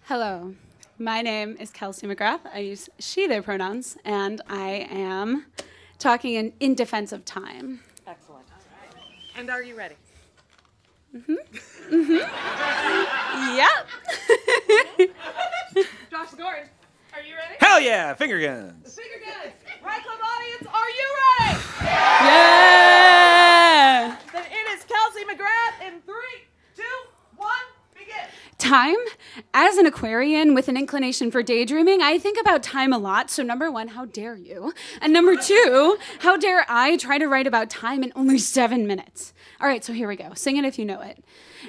Hello, my name is Kelsey McGrath. I use she, their pronouns, and I am talking in defense of time. Excellent. And are you ready? Yep. Josh Gordon, are you ready? Hell yeah, finger guns. Finger guns. Right Club audience, are you ready? Yeah. Then it is Kelsey McGrath in 3, 2, 1, begin. Time, as an Aquarian with an inclination for daydreaming, I think about time a lot. So number one, how dare you? And number two, how dare I try to write about time in only 7 minutes? All right, so here we go. Sing it if you know it.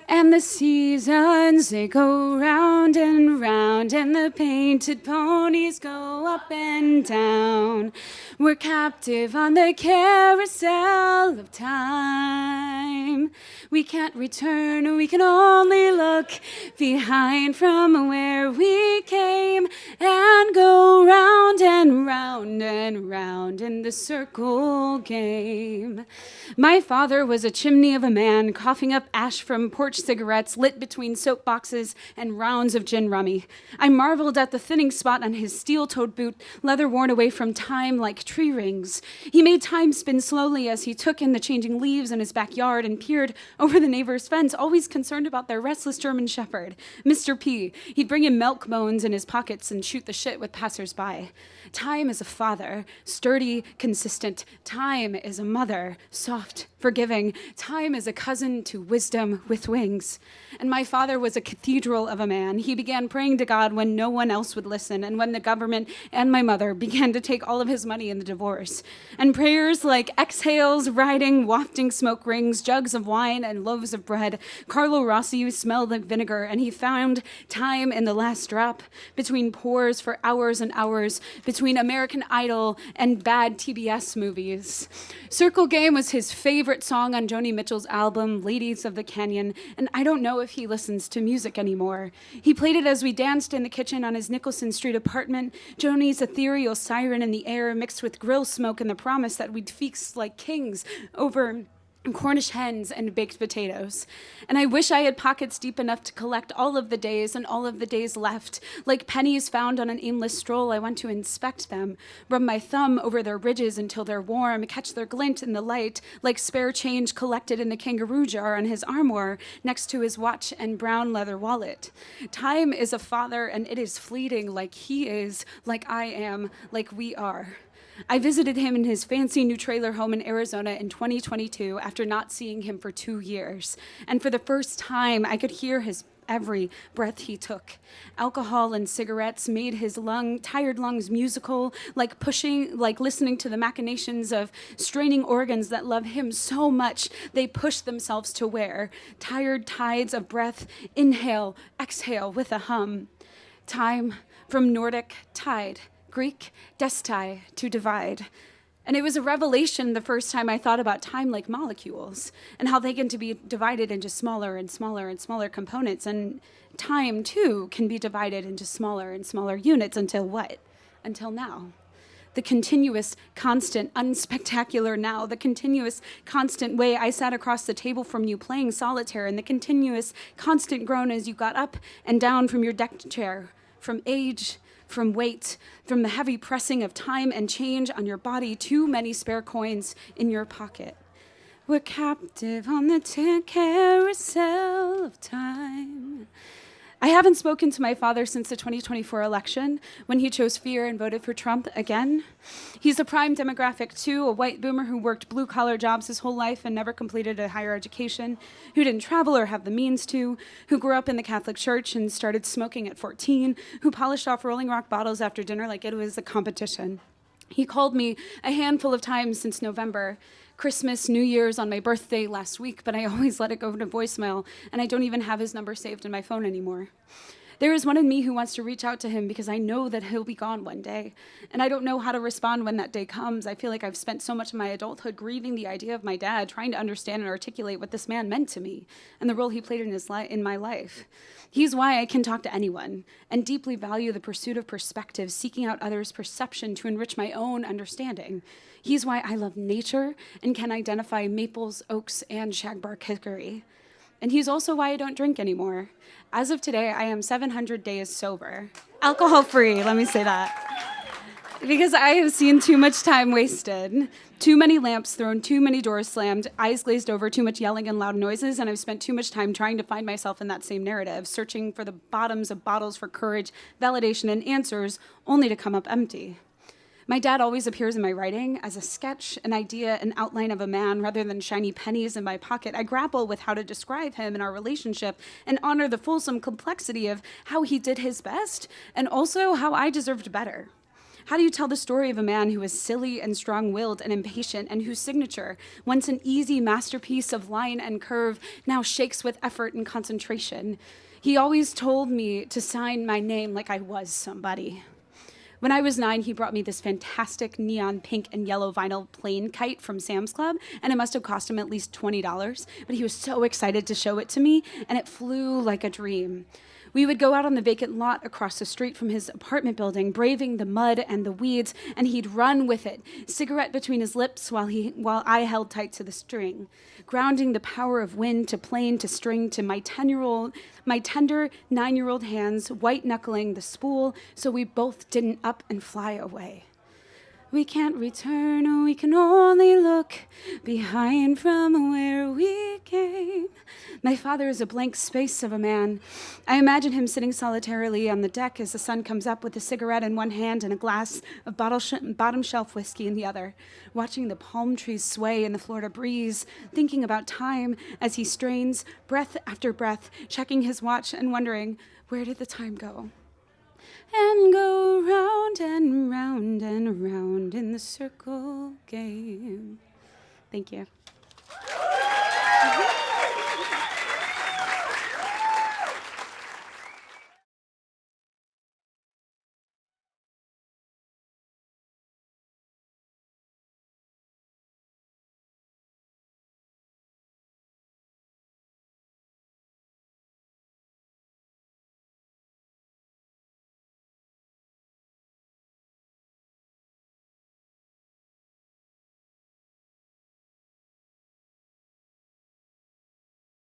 And the seasons, they go round and round, and the painted ponies go up and down. We're captive on the carousel of time. We can't return, we can only look behind from where we came and go round and round and round in the circle game. My father was a chimney of a man, coughing up ash from porch cigarettes lit between soapboxes and rounds of gin rummy. I marveled at the thinning spot on his steel-toed boot, leather worn away from time like tree rings. He made time spin slowly as he took in the changing leaves in his backyard and peered over the neighbor's fence, always concerned about their restless German shepherd, Mr. P. He'd bring him milk bones in his pockets and shoot the shit with passersby. Time is a father, sturdy, consistent. Time is a mother, soft, forgiving. Time is a cousin to wisdom with wings. And my father was a cathedral of a man. He began praying to God when no one else would listen, and when the government and my mother began to take all of his money in the divorce. And prayers like exhales, riding, wafting smoke rings, jugs of wine, and loaves of bread. Carlo Rossi smelled like vinegar, and he found time in the last drop, between pores for hours and hours, between American Idol and bad TBS movies. Circle Game was his favorite song on Joni Mitchell's album, Ladies of the Canyon, and I don't know if he listens to music anymore. He played it as we danced in the kitchen on his Nicholson Street apartment, Joni's ethereal siren in the air mixed with grill smoke and the promise that we'd feast like kings over Cornish hens and baked potatoes. And I wish I had pockets deep enough to collect all of the days and all of the days left. Like pennies found on an aimless stroll, I want to inspect them, rub my thumb over their ridges until they're warm, catch their glint in the light, like spare change collected in the kangaroo jar on his armoire next to his watch and brown leather wallet. Time is a father, and it is fleeting, like he is, like I am, like we are. I visited him in his fancy new trailer home in Arizona in 2022 after not seeing him for 2 years. And for the first time, I could hear his every breath he took. Alcohol and cigarettes made his tired lungs musical, like listening to the machinations of straining organs that love him so much they push themselves to wear. Tired tides of breath, inhale, exhale with a hum. Time from Nordic tide, Greek, destai, to divide. And it was a revelation the first time I thought about time like molecules and how they can be divided into smaller and smaller and smaller components. And time, too, can be divided into smaller and smaller units until what? Until now. The continuous, constant, unspectacular now, the continuous, constant way I sat across the table from you playing solitaire, and the continuous, constant groan as you got up and down from your deck chair, from age, from weight, from the heavy pressing of time and change on your body, too many spare coins in your pocket. We're captive on the carousel of time. I haven't spoken to my father since the 2024 election, when he chose fear and voted for Trump again. He's a prime demographic, too, a white boomer who worked blue-collar jobs his whole life and never completed a higher education, who didn't travel or have the means to, who grew up in the Catholic Church and started smoking at 14, who polished off Rolling Rock bottles after dinner like it was a competition. He called me a handful of times since November, Christmas, New Year's, on my birthday last week, but I always let it go to voicemail, and I don't even have his number saved in my phone anymore. There is one in me who wants to reach out to him because I know that he'll be gone one day, and I don't know how to respond when that day comes. I feel like I've spent so much of my adulthood grieving the idea of my dad, trying to understand and articulate what this man meant to me and the role he played in my life. He's why I can talk to anyone and deeply value the pursuit of perspective, seeking out others' perception to enrich my own understanding. He's why I love nature and can identify maples, oaks, and shagbark hickory. And he's also why I don't drink anymore. As of today, I am 700 days sober. Alcohol-free, let me say that. Because I have seen too much time wasted, too many lamps thrown, too many doors slammed, eyes glazed over, too much yelling and loud noises, and I've spent too much time trying to find myself in that same narrative, searching for the bottoms of bottles for courage, validation, and answers, only to come up empty. My dad always appears in my writing as a sketch, an idea, an outline of a man, rather than shiny pennies in my pocket. I grapple with how to describe him and our relationship and honor the fulsome complexity of how he did his best, and also how I deserved better. How do you tell the story of a man who is silly and strong-willed and impatient, and whose signature, once an easy masterpiece of line and curve, now shakes with effort and concentration? He always told me to sign my name like I was somebody. When I was 9, he brought me this fantastic neon pink and yellow vinyl plane kite from Sam's Club, and it must have cost him at least $20, but he was so excited to show it to me, and it flew like a dream. We would go out on the vacant lot across the street from his apartment building, braving the mud and the weeds, and he'd run with it, cigarette between his lips while I held tight to the string, grounding the power of wind to plane to string to my tender 9-year-old hands, white-knuckling the spool so we both didn't up and fly away. We can't return, we can only look behind from where we came. My father is a blank space of a man. I imagine him sitting solitarily on the deck as the sun comes up with a cigarette in one hand and a glass of bottom shelf whiskey in the other, watching the palm trees sway in the Florida breeze, thinking about time as he strains, breath after breath, checking his watch and wondering, where did the time go? And go round and round and round in the circle game. Thank you.